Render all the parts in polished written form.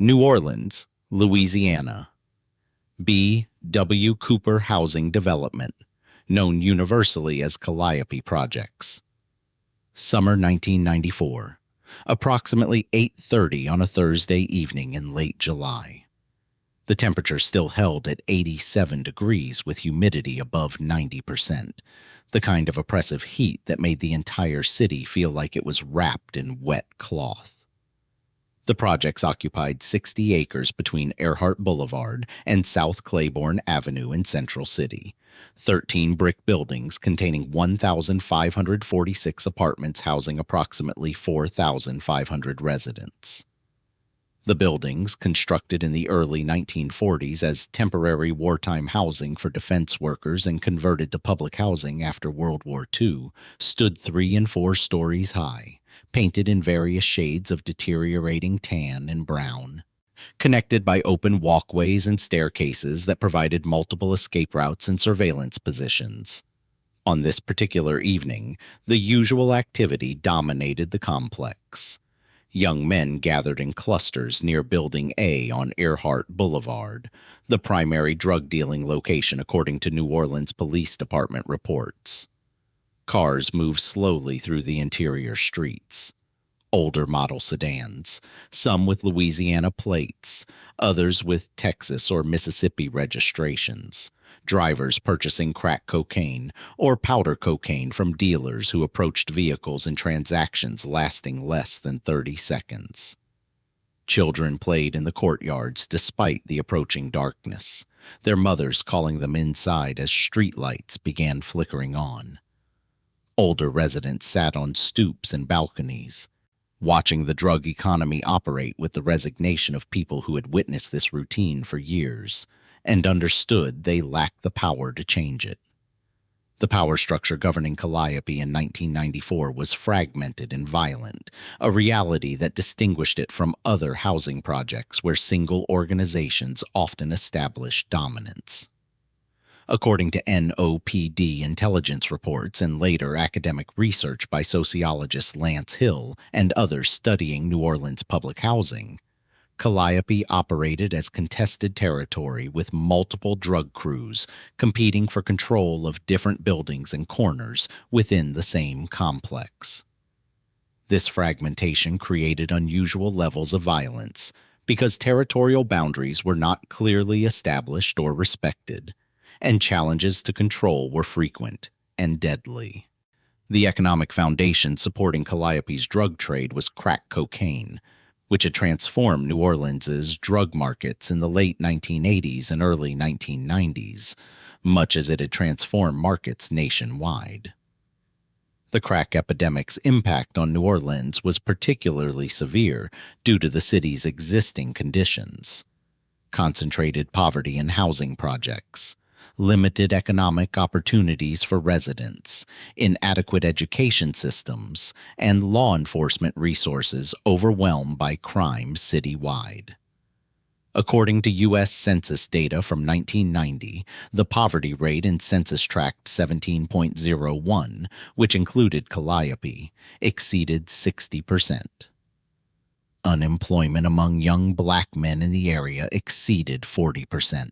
New Orleans, Louisiana. B. W. Cooper Housing Development, known universally as Calliope Projects. Summer 1994. Approximately 8:30 on a Thursday evening in late July. The temperature still held at 87 degrees with humidity above 90%, the kind of oppressive heat that made the entire city feel like it was wrapped in wet cloth. The projects occupied 60 acres between Earhart Boulevard and South Claiborne Avenue in Central City, 13 brick buildings containing 1,546 apartments housing approximately 4,500 residents. The buildings, constructed in the early 1940s as temporary wartime housing for defense workers and converted to public housing after World War II, stood 3 and 4 stories high, painted in various shades of deteriorating tan and brown, connected by open walkways and staircases that provided multiple escape routes and surveillance positions. On this particular evening, the usual activity dominated the complex. Young men gathered in clusters near Building A on Earhart Boulevard, the primary drug-dealing location according to New Orleans Police Department reports. Cars moved slowly through the interior streets. Older model sedans, some with Louisiana plates, others with Texas or Mississippi registrations. Drivers purchasing crack cocaine or powder cocaine from dealers who approached vehicles in transactions lasting less than 30 seconds. Children played in the courtyards despite the approaching darkness, their mothers calling them inside as streetlights began flickering on. Older residents sat on stoops and balconies, watching the drug economy operate with the resignation of people who had witnessed this routine for years and understood they lacked the power to change it. The power structure governing Calliope in 1994 was fragmented and violent, a reality that distinguished it from other housing projects where single organizations often established dominance. According to NOPD intelligence reports and later academic research by sociologist Lance Hill and others studying New Orleans public housing, Calliope operated as contested territory with multiple drug crews competing for control of different buildings and corners within the same complex. This fragmentation created unusual levels of violence because territorial boundaries were not clearly established or respected, and challenges to control were frequent and deadly. The economic foundation supporting Calliope's drug trade was crack cocaine, which had transformed New Orleans's drug markets in the late 1980s and early 1990s, much as it had transformed markets nationwide. The crack epidemic's impact on New Orleans was particularly severe due to the city's existing conditions: concentrated poverty in housing projects, limited economic opportunities for residents, inadequate education systems, and law enforcement resources overwhelmed by crime citywide. According to U.S. Census data from 1990, the poverty rate in Census Tract 17.01, which included Calliope, exceeded 60%. Unemployment among young black men in the area exceeded 40%.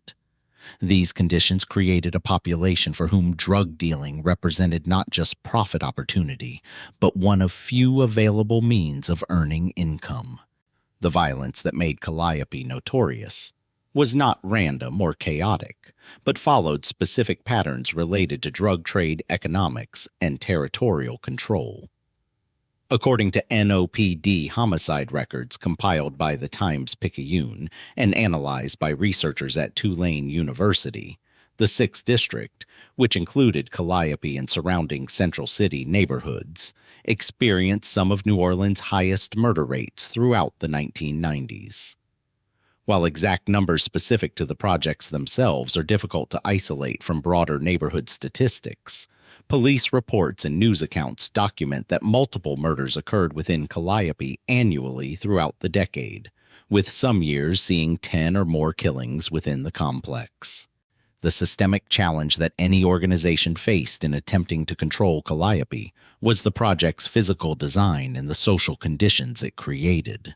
These conditions created a population for whom drug dealing represented not just profit opportunity, but one of few available means of earning income. The violence that made Calliope notorious was not random or chaotic, but followed specific patterns related to drug trade economics and territorial control. According to NOPD homicide records compiled by the Times-Picayune and analyzed by researchers at Tulane University, the 6th District, which included Calliope and surrounding Central City neighborhoods, experienced some of New Orleans' highest murder rates throughout the 1990s. While exact numbers specific to the projects themselves are difficult to isolate from broader neighborhood statistics, police reports and news accounts document that multiple murders occurred within Calliope annually throughout the decade, with some years seeing 10 or more killings within the complex. The systemic challenge that any organization faced in attempting to control Calliope was the project's physical design and the social conditions it created.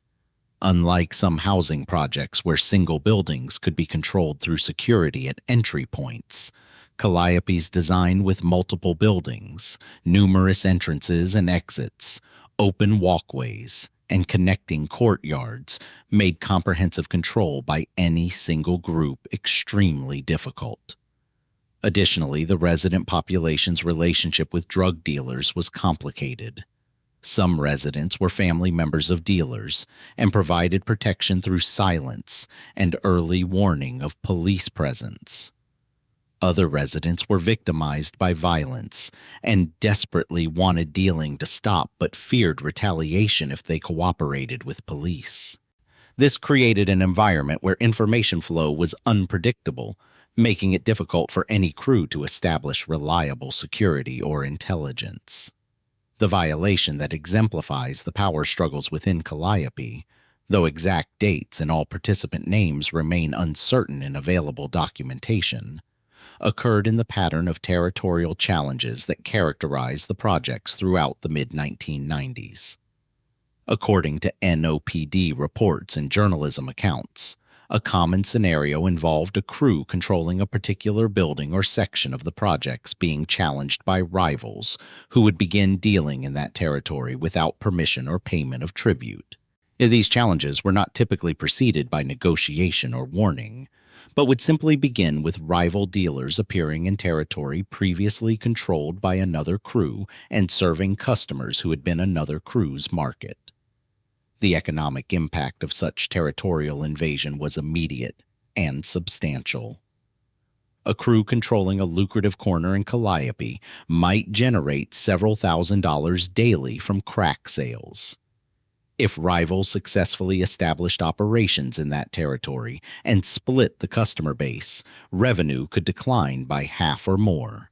Unlike some housing projects where single buildings could be controlled through security at entry points, Calliope's design with multiple buildings, numerous entrances and exits, open walkways, and connecting courtyards made comprehensive control by any single group extremely difficult. Additionally, the resident population's relationship with drug dealers was complicated. Some residents were family members of dealers and provided protection through silence and early warning of police presence. Other residents were victimized by violence and desperately wanted dealing to stop but feared retaliation if they cooperated with police. This created an environment where information flow was unpredictable, making it difficult for any crew to establish reliable security or intelligence. The violation that exemplifies the power struggles within Calliope, though exact dates and all participant names remain uncertain in available documentation, occurred in the pattern of territorial challenges that characterized the projects throughout the mid-1990s. According to NOPD reports and journalism accounts, a common scenario involved a crew controlling a particular building or section of the projects being challenged by rivals who would begin dealing in that territory without permission or payment of tribute. These challenges were not typically preceded by negotiation or warning, but would simply begin with rival dealers appearing in territory previously controlled by another crew and serving customers who had been another crew's market. The economic impact of such territorial invasion was immediate and substantial. A crew controlling a lucrative corner in Calliope might generate several $1,000s daily from crack sales. If rivals successfully established operations in that territory and split the customer base, revenue could decline by half or more.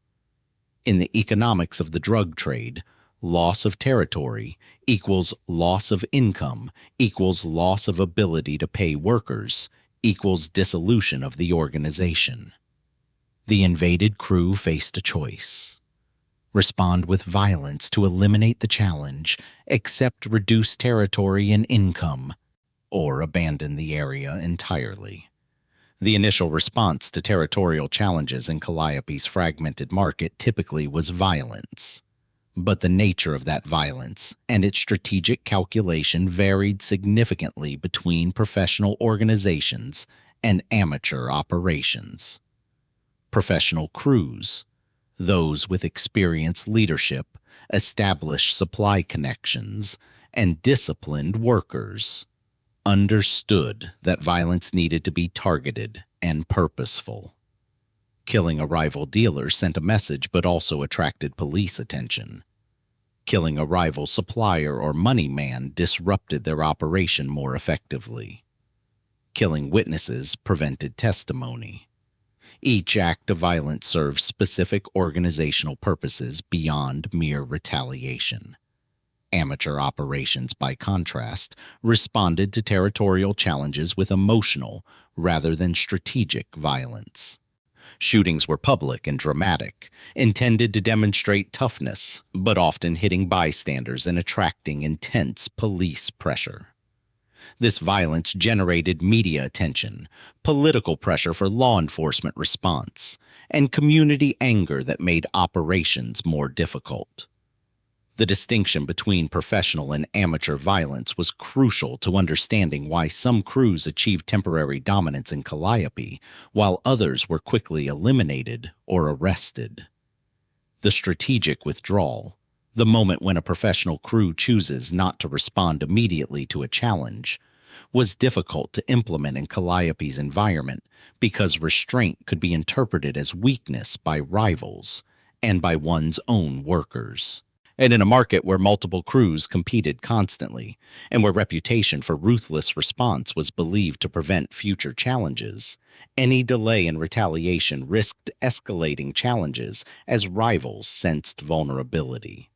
In the economics of the drug trade, loss of territory equals loss of income equals loss of ability to pay workers equals dissolution of the organization. The invaded crew faced a choice: respond with violence to eliminate the challenge, accept reduced territory and income, or abandon the area entirely. The initial response to territorial challenges in Calliope's fragmented market typically was violence. But the nature of that violence and its strategic calculation varied significantly between professional organizations and amateur operations. Professional crews, those with experienced leadership, established supply connections, and disciplined workers, understood that violence needed to be targeted and purposeful. Killing a rival dealer sent a message but also attracted police attention. Killing a rival supplier or money man disrupted their operation more effectively. Killing witnesses prevented testimony. Each act of violence served specific organizational purposes beyond mere retaliation. Amateur operations, by contrast, responded to territorial challenges with emotional rather than strategic violence. Shootings were public and dramatic, intended to demonstrate toughness, but often hitting bystanders and attracting intense police pressure. This violence generated media attention, political pressure for law enforcement response, and community anger that made operations more difficult. The distinction between professional and amateur violence was crucial to understanding why some crews achieved temporary dominance in Calliope, while others were quickly eliminated or arrested. The strategic withdrawal, the moment when a professional crew chooses not to respond immediately to a challenge, was difficult to implement in Calliope's environment because restraint could be interpreted as weakness by rivals and by one's own workers. And in a market where multiple crews competed constantly, and where reputation for ruthless response was believed to prevent future challenges, any delay in retaliation risked escalating challenges as rivals sensed vulnerability.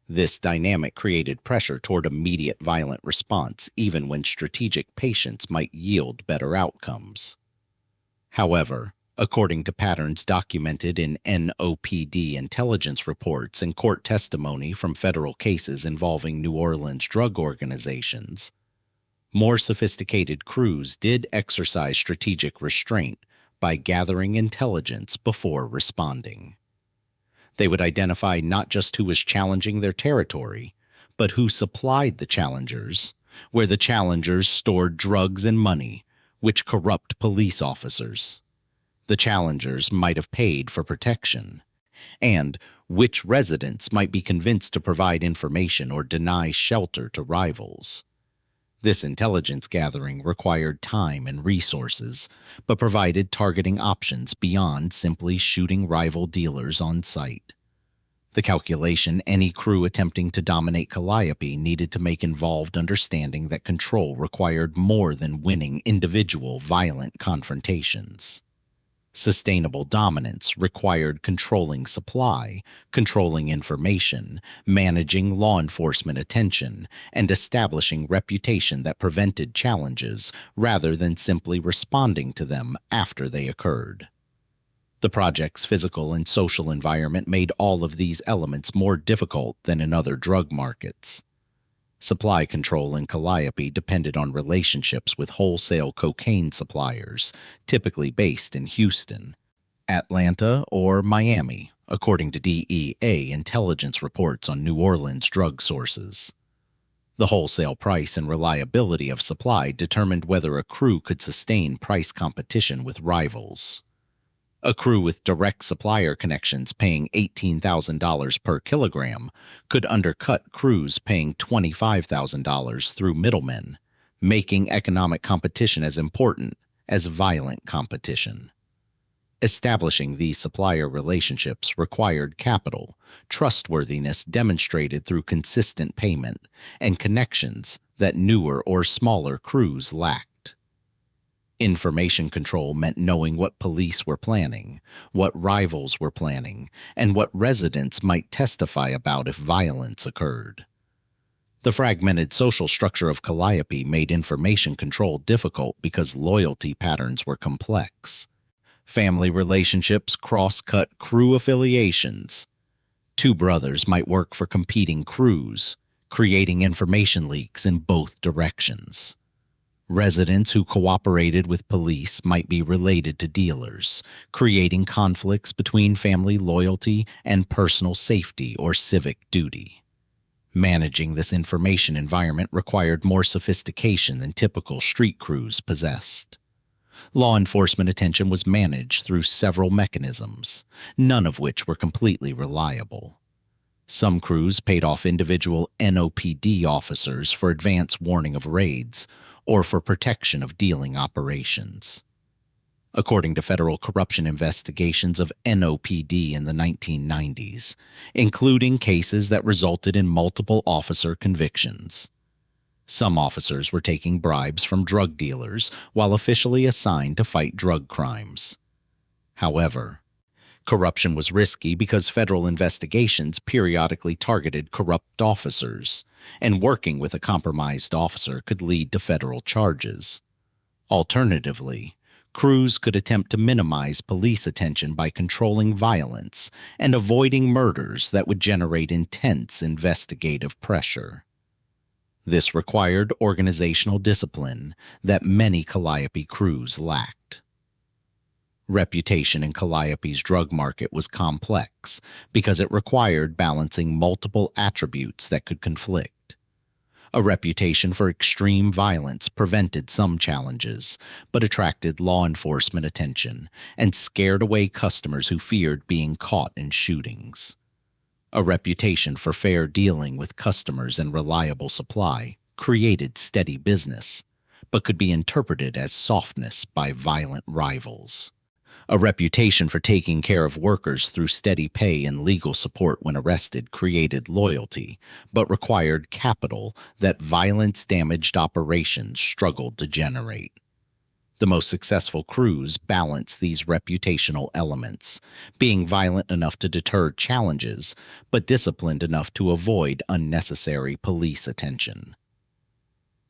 This dynamic created pressure toward immediate violent response even when strategic patience might yield better outcomes. However, according to patterns documented in NOPD intelligence reports and court testimony from federal cases involving New Orleans drug organizations, More sophisticated crews did exercise strategic restraint by gathering intelligence before responding. They would identify not just who was challenging their territory, but who supplied the challengers, where the challengers stored drugs and money, which corrupt police officers. The challengers might have paid for protection, and which residents might be convinced to provide information or deny shelter to rivals. This intelligence gathering required time and resources, but provided targeting options beyond simply shooting rival dealers on sight. The calculation any crew attempting to dominate Calliope needed to make involved understanding that control required more than winning individual violent confrontations. Sustainable dominance required controlling supply, controlling information, managing law enforcement attention, and establishing reputation that prevented challenges rather than simply responding to them after they occurred. The project's physical and social environment made all of these elements more difficult than in other drug markets. Supply control in Calliope depended on relationships with wholesale cocaine suppliers, typically based in Houston, Atlanta, or Miami, according to DEA intelligence reports on New Orleans drug sources. The wholesale price and reliability of supply determined whether a crew could sustain price competition with rivals. A crew with direct supplier connections paying $18,000 per kilogram could undercut crews paying $25,000 through middlemen, making economic competition as important as violent competition. Establishing these supplier relationships required capital, trustworthiness demonstrated through consistent payment, and connections that newer or smaller crews lacked. Information control meant knowing what police were planning, what rivals were planning, and what residents might testify about if violence occurred. The fragmented social structure of Calliope made information control difficult because loyalty patterns were complex. Family relationships cross-cut crew affiliations. Two brothers might work for competing crews, creating information leaks in both directions. Residents who cooperated with police might be related to dealers, creating conflicts between family loyalty and personal safety or civic duty. Managing this information environment required more sophistication than typical street crews possessed. Law enforcement attention was managed through several mechanisms, none of which were completely reliable. Some crews paid off individual NOPD officers for advance warning of raids, or for protection of dealing operations. According to federal corruption investigations of NOPD in the 1990s, including cases that resulted in multiple officer convictions. Some officers were taking bribes from drug dealers while officially assigned to fight drug crimes. However, corruption was risky because federal investigations periodically targeted corrupt officers, and working with a compromised officer could lead to federal charges. Alternatively, crews could attempt to minimize police attention by controlling violence and avoiding murders that would generate intense investigative pressure. This required organizational discipline that many Calliope crews lacked. Reputation in Calliope's drug market was complex because it required balancing multiple attributes that could conflict. A reputation for extreme violence prevented some challenges, but attracted law enforcement attention and scared away customers who feared being caught in shootings. A reputation for fair dealing with customers and reliable supply created steady business, but could be interpreted as softness by violent rivals. A reputation for taking care of workers through steady pay and legal support when arrested created loyalty, but required capital that violence-damaged operations struggled to generate. The most successful crews balanced these reputational elements, being violent enough to deter challenges, but disciplined enough to avoid unnecessary police attention.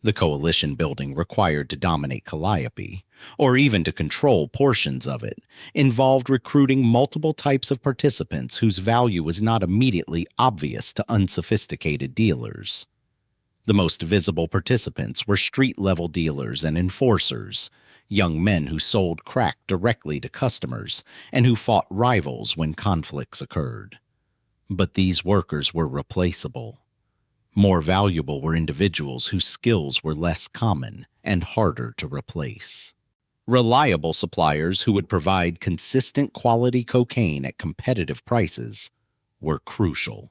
The coalition building required to dominate Calliope, or even to control portions of it, involved recruiting multiple types of participants whose value was not immediately obvious to unsophisticated dealers. The most visible participants were street-level dealers and enforcers, young men who sold crack directly to customers and who fought rivals when conflicts occurred. But these workers were replaceable. More valuable were individuals whose skills were less common and harder to replace. Reliable suppliers who would provide consistent quality cocaine at competitive prices were crucial.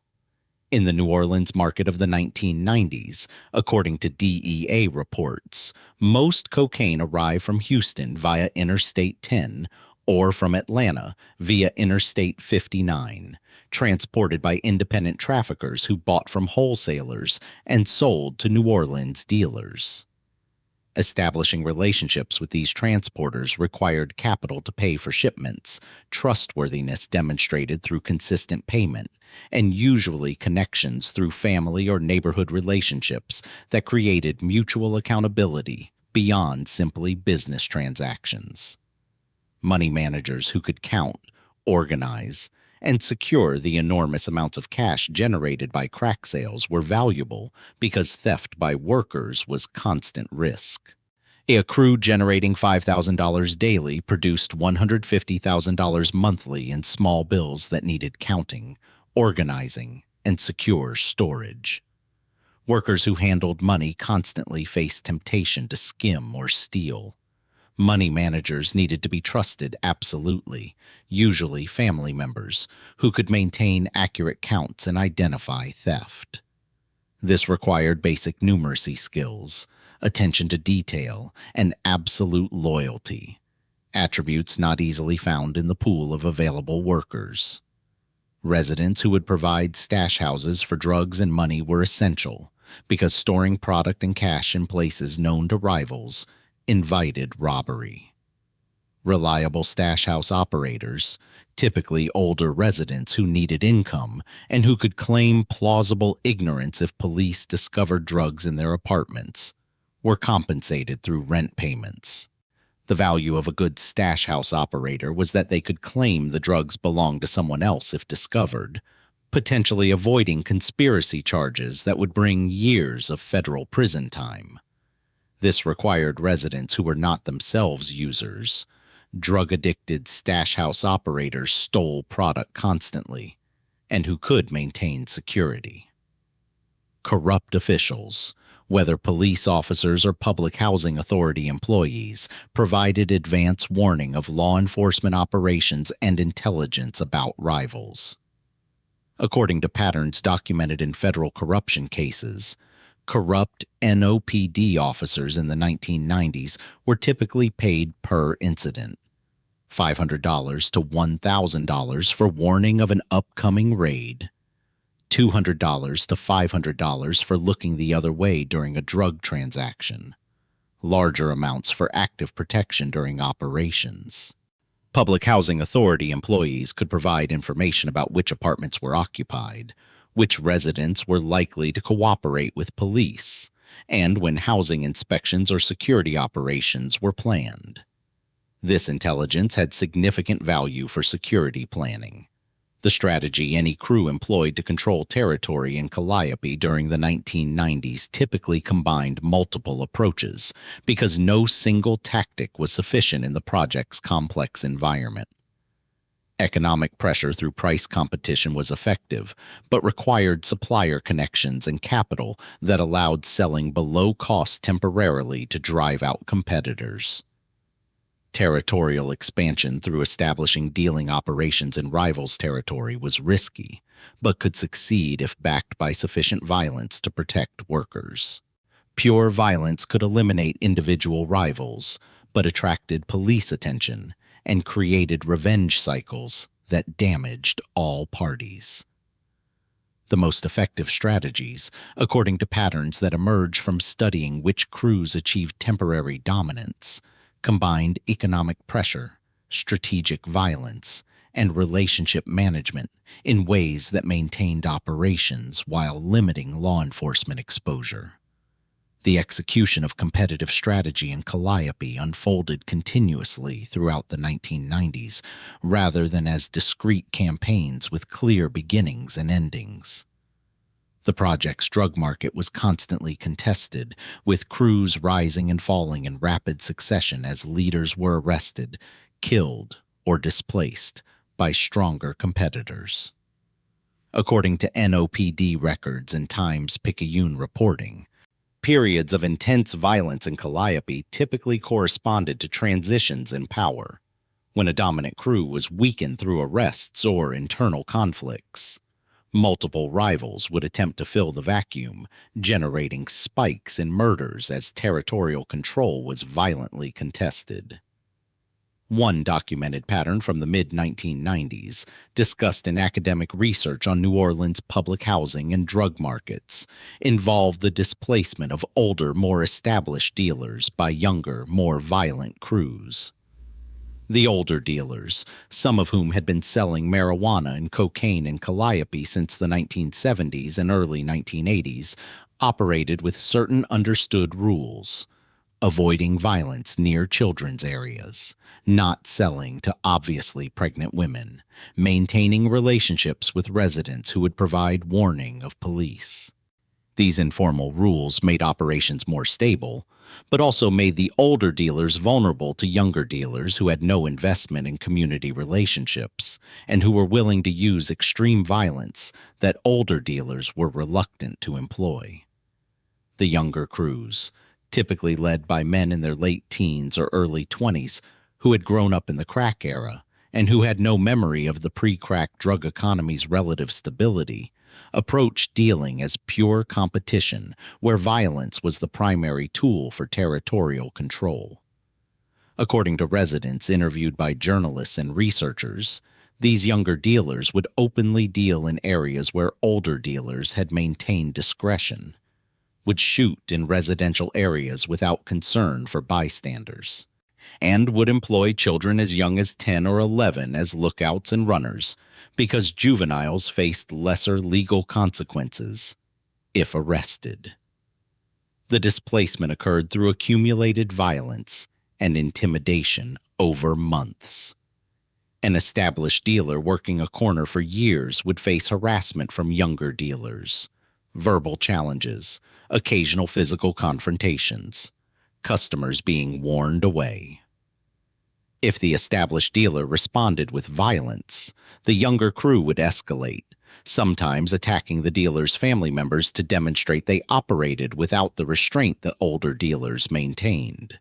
In the New Orleans market of the 1990s, according to DEA reports, most cocaine arrived from Houston via Interstate 10 or from Atlanta via Interstate 59, transported by independent traffickers who bought from wholesalers and sold to New Orleans dealers. Establishing relationships with these transporters required capital to pay for shipments, trustworthiness demonstrated through consistent payment, and usually connections through family or neighborhood relationships that created mutual accountability beyond simply business transactions. Money managers who could count, organize, and secure the enormous amounts of cash generated by crack sales were valuable because theft by workers was constant risk. A crew generating $5,000 daily produced $150,000 monthly in small bills that needed counting, organizing, and secure storage. Workers who handled money constantly faced temptation to skim or steal. Money managers needed to be trusted absolutely, usually family members, who could maintain accurate counts and identify theft. This required basic numeracy skills, attention to detail, and absolute loyalty, attributes not easily found in the pool of available workers. Residents who would provide stash houses for drugs and money were essential, because storing product and cash in places known to rivals invited robbery. Reliable stash house operators, typically older residents who needed income and who could claim plausible ignorance if police discovered drugs in their apartments, were compensated through rent payments. The value of a good stash house operator was that they could claim the drugs belonged to someone else if discovered, potentially avoiding conspiracy charges that would bring years of federal prison time. This required residents who were not themselves users. Drug-addicted stash house operators stole product constantly, and who could maintain security. Corrupt officials, whether police officers or public housing authority employees, provided advance warning of law enforcement operations and intelligence about rivals. According to patterns documented in federal corruption cases, corrupt NOPD officers in the 1990s were typically paid per incident, $500 to $1,000 for warning of an upcoming raid, $200 to $500 for looking the other way during a drug transaction, larger amounts for active protection during operations. Public housing authority employees could provide information about which apartments were occupied, which residents were likely to cooperate with police, and when housing inspections or security operations were planned. This intelligence had significant value for security planning. The strategy any crew employed to control territory in Calliope during the 1990s typically combined multiple approaches because no single tactic was sufficient in the project's complex environment. Economic pressure through price competition was effective, but required supplier connections and capital that allowed selling below cost temporarily to drive out competitors. Territorial expansion through establishing dealing operations in rivals' territory was risky, but could succeed if backed by sufficient violence to protect workers. Pure violence could eliminate individual rivals, but attracted police attention and created revenge cycles that damaged all parties. The most effective strategies, according to patterns that emerge from studying which crews achieved temporary dominance, combined economic pressure, strategic violence, and relationship management in ways that maintained operations while limiting law enforcement exposure. The execution of competitive strategy in Calliope unfolded continuously throughout the 1990s, rather than as discrete campaigns with clear beginnings and endings. The project's drug market was constantly contested, with crews rising and falling in rapid succession as leaders were arrested, killed, or displaced by stronger competitors. According to NOPD records and Times-Picayune reporting, periods of intense violence in Calliope typically corresponded to transitions in power, when a dominant crew was weakened through arrests or internal conflicts. Multiple rivals would attempt to fill the vacuum, generating spikes in murders as territorial control was violently contested. One documented pattern from the mid-1990s, discussed in academic research on New Orleans' public housing and drug markets, involved the displacement of older, more established dealers by younger, more violent crews. The older dealers, some of whom had been selling marijuana and cocaine in Calliope since the 1970s and early 1980s, operated with certain understood rules: avoiding violence near children's areas, not selling to obviously pregnant women, maintaining relationships with residents who would provide warning of police. These informal rules made operations more stable, but also made the older dealers vulnerable to younger dealers who had no investment in community relationships and who were willing to use extreme violence that older dealers were reluctant to employ. The younger crews, typically led by men in their late teens or early 20s who had grown up in the crack era and who had no memory of the pre-crack drug economy's relative stability, approached dealing as pure competition where violence was the primary tool for territorial control. According to residents interviewed by journalists and researchers, these younger dealers would openly deal in areas where older dealers had maintained discretion, would shoot in residential areas without concern for bystanders, and would employ children as young as 10 or 11 as lookouts and runners because juveniles faced lesser legal consequences if arrested. The displacement occurred through accumulated violence and intimidation over months. An established dealer working a corner for years would face harassment from younger dealers, verbal challenges, occasional physical confrontations, customers being warned away. If the established dealer responded with violence, the younger crew would escalate, sometimes attacking the dealer's family members to demonstrate they operated without the restraint that older dealers maintained.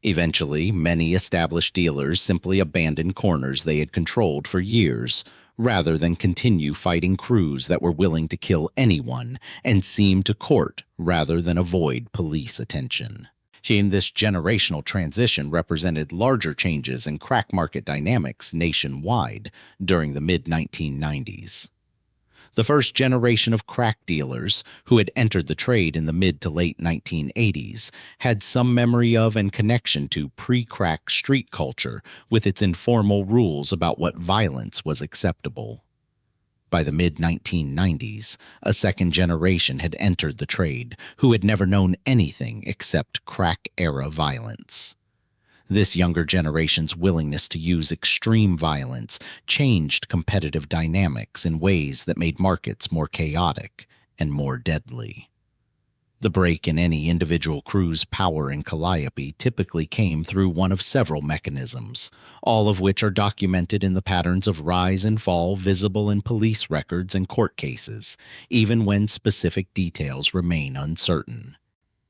Eventually, many established dealers simply abandoned corners they had controlled for years, rather than continue fighting crews that were willing to kill anyone and seemed to court rather than avoid police attention. This generational transition represented larger changes in crack market dynamics nationwide during the mid-1990s. The first generation of crack dealers, who had entered the trade in the mid to late 1980s, had some memory of and connection to pre-crack street culture with its informal rules about what violence was acceptable. By the mid-1990s, a second generation had entered the trade who had never known anything except crack-era violence. This younger generation's willingness to use extreme violence changed competitive dynamics in ways that made markets more chaotic and more deadly. The break in any individual crew's power in Calliope typically came through one of several mechanisms, all of which are documented in the patterns of rise and fall visible in police records and court cases, even when specific details remain uncertain.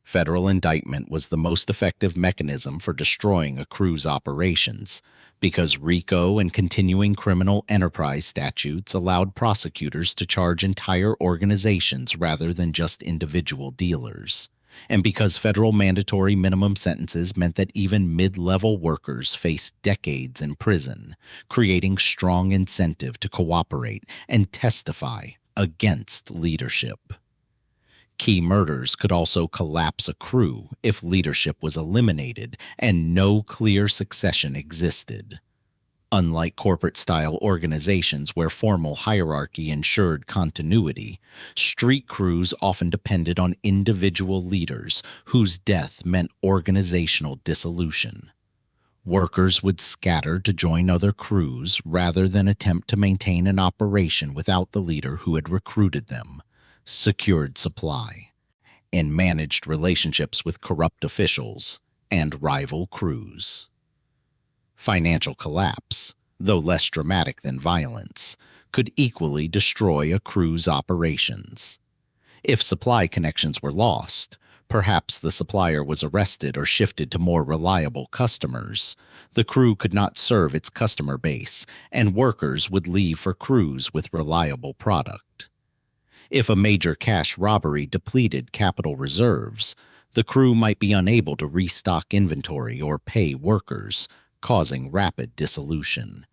Federal indictment was the most effective mechanism for destroying a crew's operations, because RICO and continuing criminal enterprise statutes allowed prosecutors to charge entire organizations rather than just individual dealers, and because federal mandatory minimum sentences meant that even mid-level workers faced decades in prison, creating strong incentive to cooperate and testify against leadership. Key murders could also collapse a crew if leadership was eliminated and no clear succession existed. Unlike corporate-style organizations where formal hierarchy ensured continuity, street crews often depended on individual leaders whose death meant organizational dissolution. Workers would scatter to join other crews rather than attempt to maintain an operation without the leader who had recruited them, secured supply, and managed relationships with corrupt officials and rival crews. Financial collapse, though less dramatic than violence, could equally destroy a crew's operations. If supply connections were lost, perhaps the supplier was arrested or shifted to more reliable customers, the crew could not serve its customer base, and workers would leave for crews with reliable product. If a major cash robbery depleted capital reserves, the crew might be unable to restock inventory or pay workers, causing rapid dissolution.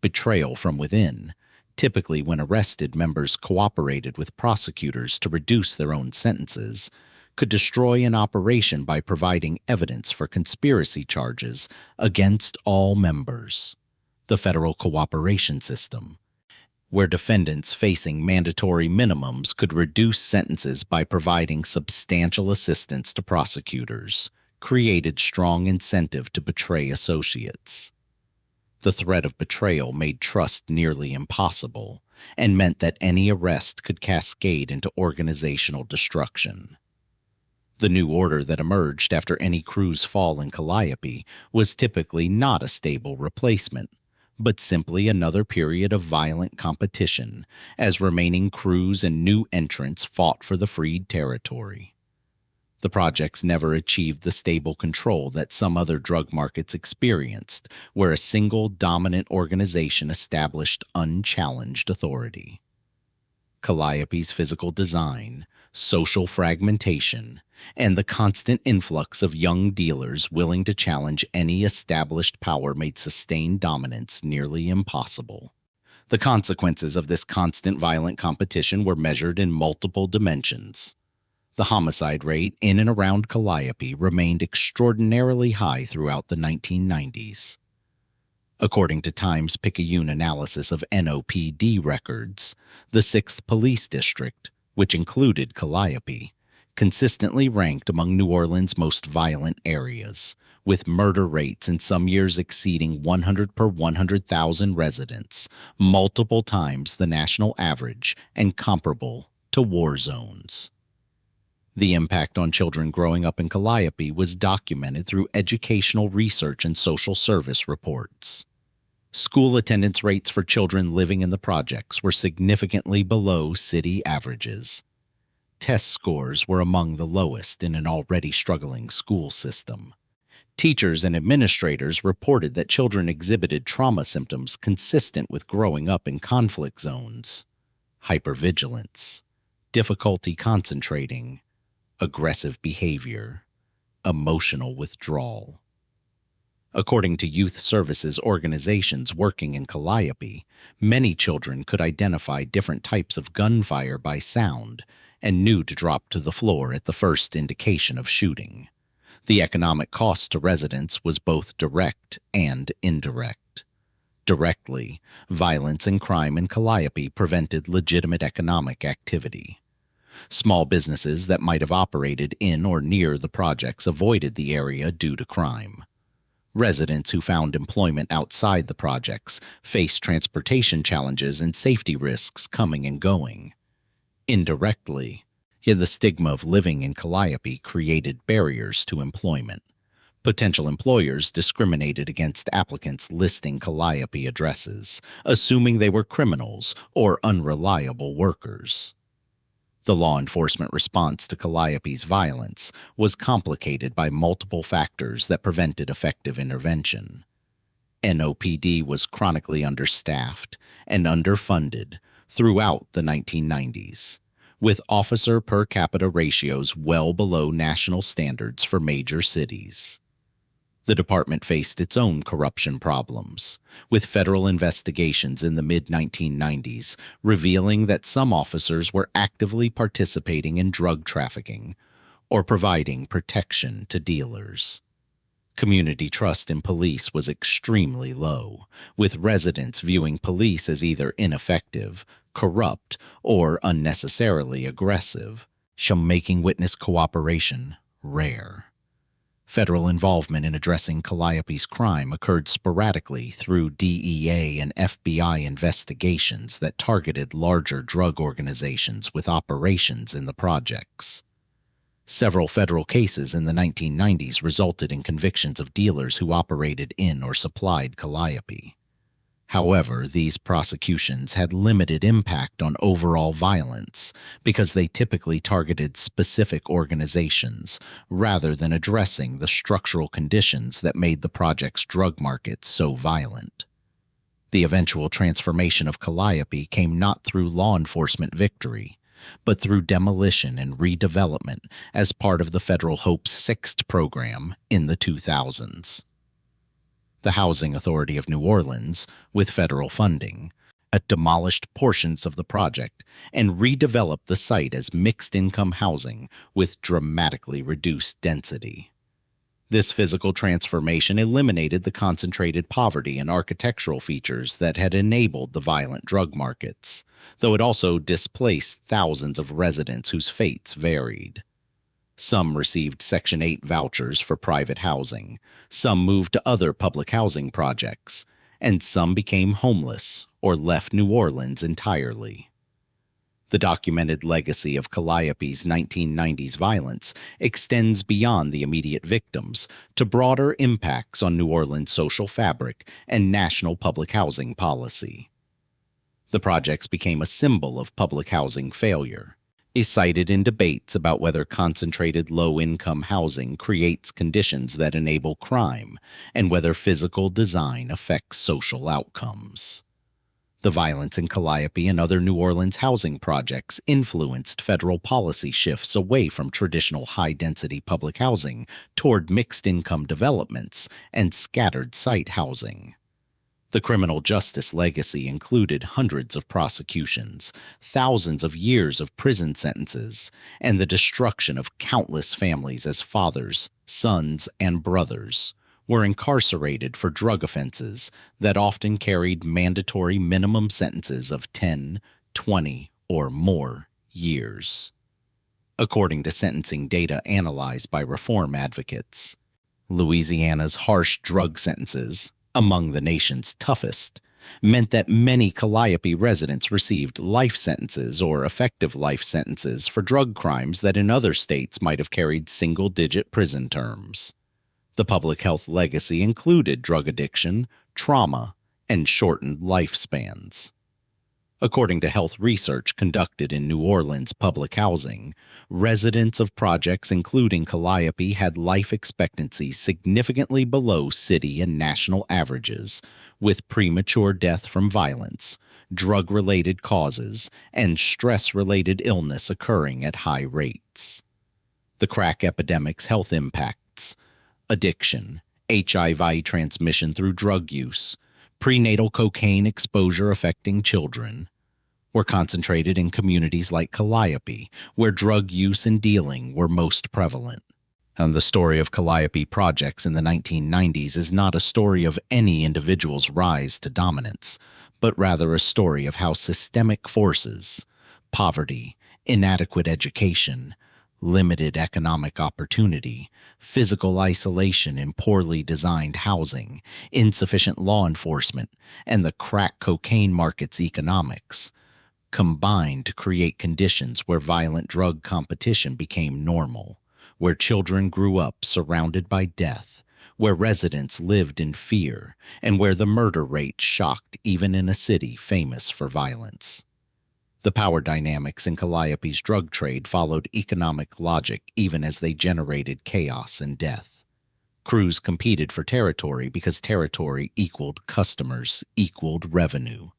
Betrayal from within, typically when arrested members cooperated with prosecutors to reduce their own sentences, could destroy an operation by providing evidence for conspiracy charges against all members. The federal cooperation system, where defendants facing mandatory minimums could reduce sentences by providing substantial assistance to prosecutors, created strong incentive to betray associates. The threat of betrayal made trust nearly impossible and meant that any arrest could cascade into organizational destruction. The new order that emerged after any crew's fall in Calliope was typically not a stable replacement, but simply another period of violent competition as remaining crews and new entrants fought for the freed territory. The projects never achieved the stable control that some other drug markets experienced, where a single dominant organization established unchallenged authority. Calliope's physical design, social fragmentation, and the constant influx of young dealers willing to challenge any established power made sustained dominance nearly impossible. The consequences of this constant violent competition were measured in multiple dimensions. The homicide rate in and around Calliope remained extraordinarily high throughout the 1990s. According to Times-Picayune analysis of NOPD records, the 6th Police District, which included Calliope, consistently ranked among New Orleans' most violent areas, with murder rates in some years exceeding 100 per 100,000 residents, multiple times the national average and comparable to war zones. The impact on children growing up in Calliope was documented through educational research and social service reports. School attendance rates for children living in the projects were significantly below city averages. Test scores were among the lowest in an already struggling school system. Teachers and administrators reported that children exhibited trauma symptoms consistent with growing up in conflict zones: hypervigilance, difficulty concentrating, aggressive behavior, emotional withdrawal. According to youth services organizations working in Calliope, many children could identify different types of gunfire by sound and knew to drop to the floor at the first indication of shooting. The economic cost to residents was both direct and indirect. Directly, violence and crime in Calliope prevented legitimate economic activity. Small businesses that might have operated in or near the projects avoided the area due to crime. Residents who found employment outside the projects faced transportation challenges and safety risks coming and going. Indirectly, yet the stigma of living in Calliope created barriers to employment. Potential employers discriminated against applicants listing Calliope addresses, assuming they were criminals or unreliable workers. The law enforcement response to Calliope's violence was complicated by multiple factors that prevented effective intervention. NOPD was chronically understaffed and underfunded throughout the 1990s, with officer per capita ratios well below national standards for major cities. The department faced its own corruption problems, with federal investigations in the mid-1990s revealing that some officers were actively participating in drug trafficking or providing protection to dealers. Community trust in police was extremely low, with residents viewing police as either ineffective, corrupt, or unnecessarily aggressive, making witness cooperation rare. Federal involvement in addressing Calliope's crime occurred sporadically through DEA and FBI investigations that targeted larger drug organizations with operations in the projects. Several federal cases in the 1990s resulted in convictions of dealers who operated in or supplied Calliope. However, these prosecutions had limited impact on overall violence because they typically targeted specific organizations rather than addressing the structural conditions that made the project's drug market so violent. The eventual transformation of Calliope came not through law enforcement victory, but through demolition and redevelopment as part of the federal Hope's Sixth program in the 2000s. The Housing Authority of New Orleans, with federal funding, demolished portions of the project and redeveloped the site as mixed-income housing with dramatically reduced density. This physical transformation eliminated the concentrated poverty and architectural features that had enabled the violent drug markets, though it also displaced thousands of residents whose fates varied. Some received Section 8 vouchers for private housing, some moved to other public housing projects, and some became homeless or left New Orleans entirely. The documented legacy of Calliope's 1990s violence extends beyond the immediate victims to broader impacts on New Orleans' social fabric and national public housing policy. The projects became a symbol of public housing failure, cited in debates about whether concentrated low-income housing creates conditions that enable crime and whether physical design affects social outcomes. The violence in Calliope and other New Orleans housing projects influenced federal policy shifts away from traditional high-density public housing toward mixed-income developments and scattered site housing. The criminal justice legacy included hundreds of prosecutions, thousands of years of prison sentences, and the destruction of countless families as fathers, sons, and brothers were incarcerated for drug offenses that often carried mandatory minimum sentences of 10, 20, or more years. According to sentencing data analyzed by reform advocates, Louisiana's harsh drug sentences, among the nation's toughest, meant that many Calliope residents received life sentences or effective life sentences for drug crimes that in other states might have carried single-digit prison terms. The public health legacy included drug addiction, trauma, and shortened lifespans. According to health research conducted in New Orleans public housing, residents of projects including Calliope had life expectancy significantly below city and national averages, with premature death from violence, drug-related causes, and stress-related illness occurring at high rates. The crack epidemic's health impacts: addiction, HIV transmission through drug use, prenatal cocaine exposure affecting children, were concentrated in communities like Calliope, where drug use and dealing were most prevalent. And the story of Calliope Projects in the 1990s is not a story of any individual's rise to dominance, but rather a story of how systemic forces, poverty, inadequate education, limited economic opportunity, physical isolation in poorly designed housing, insufficient law enforcement, and the crack cocaine market's economics combined to create conditions where violent drug competition became normal, where children grew up surrounded by death, where residents lived in fear, and where the murder rate shocked even in a city famous for violence. The power dynamics in Calliope's drug trade followed economic logic even as they generated chaos and death. Crews competed for territory because territory equaled customers, equaled revenue.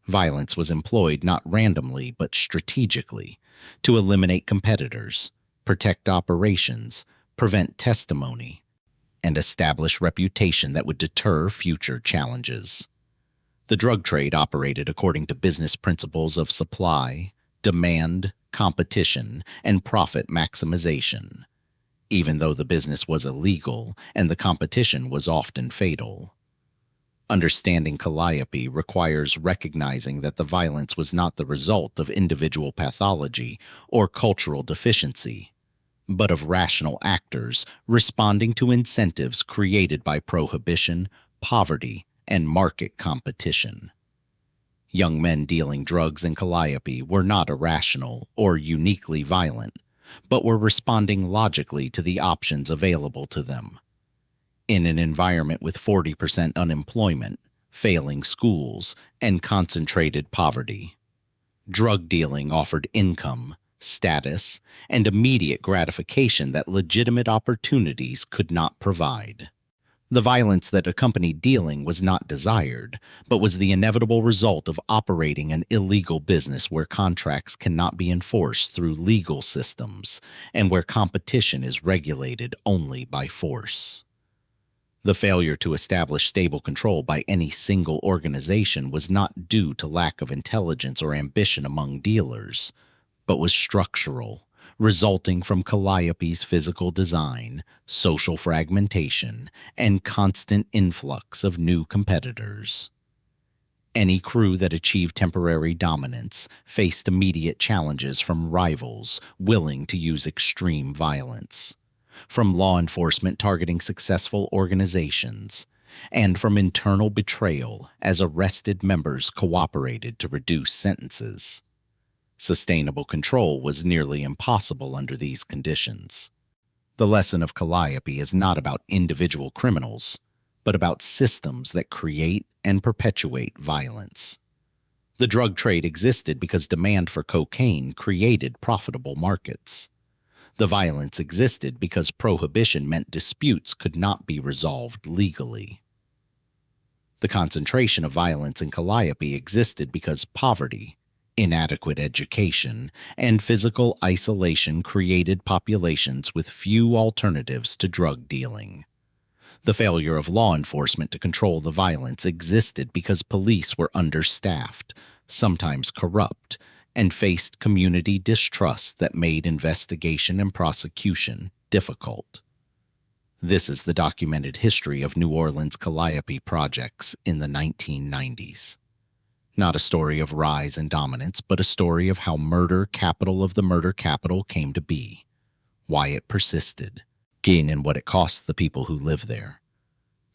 Violence was employed not randomly but strategically to eliminate competitors, protect operations, prevent testimony, and establish reputation that would deter future challenges. The drug trade operated according to business principles of supply, demand, competition, and profit maximization, even though the business was illegal and the competition was often fatal. Understanding Calliope requires recognizing that the violence was not the result of individual pathology or cultural deficiency, but of rational actors responding to incentives created by prohibition, poverty, and market competition. Young men dealing drugs in Calliope were not irrational or uniquely violent, but were responding logically to the options available to them. In an environment with 40% unemployment, failing schools, and concentrated poverty, drug dealing offered income, status, and immediate gratification that legitimate opportunities could not provide. The violence that accompanied dealing was not desired, but was the inevitable result of operating an illegal business where contracts cannot be enforced through legal systems and where competition is regulated only by force. The failure to establish stable control by any single organization was not due to lack of intelligence or ambition among dealers, but was structural, resulting from Calliope's physical design, social fragmentation, and constant influx of new competitors. Any crew that achieved temporary dominance faced immediate challenges from rivals willing to use extreme violence, from law enforcement targeting successful organizations, and from internal betrayal as arrested members cooperated to reduce sentences. Sustainable control was nearly impossible under these conditions. The lesson of Calliope is not about individual criminals, but about systems that create and perpetuate violence. The drug trade existed because demand for cocaine created profitable markets. The violence existed because prohibition meant disputes could not be resolved legally. The concentration of violence in Calliope existed because poverty, inadequate education, and physical isolation created populations with few alternatives to drug dealing. The failure of law enforcement to control the violence existed because police were understaffed, sometimes corrupt, and faced community distrust that made investigation and prosecution difficult. This is the documented history of New Orleans' Calliope Projects in the 1990s. Not a story of rise and dominance, but a story of how murder capital of the murder capital came to be, why it persisted, and what it cost the people who live there.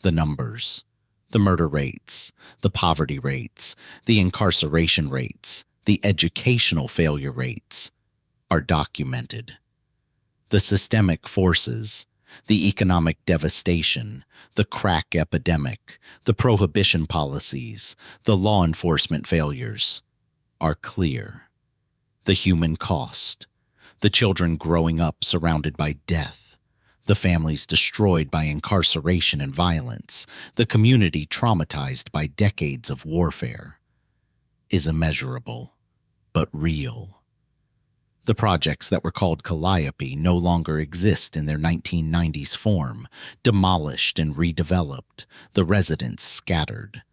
The numbers, the murder rates, the poverty rates, the incarceration rates, the educational failure rates are documented. The systemic forces, the economic devastation, the crack epidemic, the prohibition policies, the law enforcement failures are clear. The human cost, the children growing up surrounded by death, the families destroyed by incarceration and violence, the community traumatized by decades of warfare, is immeasurable, but real. The projects that were called Calliope no longer exist in their 1990s form, demolished and redeveloped, the residents scattered.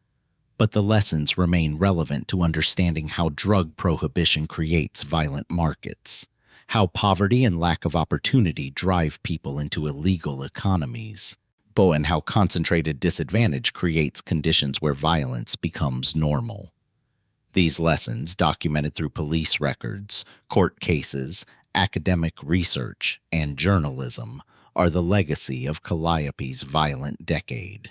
But the lessons remain relevant to understanding how drug prohibition creates violent markets, how poverty and lack of opportunity drive people into illegal economies, and how concentrated disadvantage creates conditions where violence becomes normal. These lessons, documented through police records, court cases, academic research, and journalism, are the legacy of Calliope's violent decade.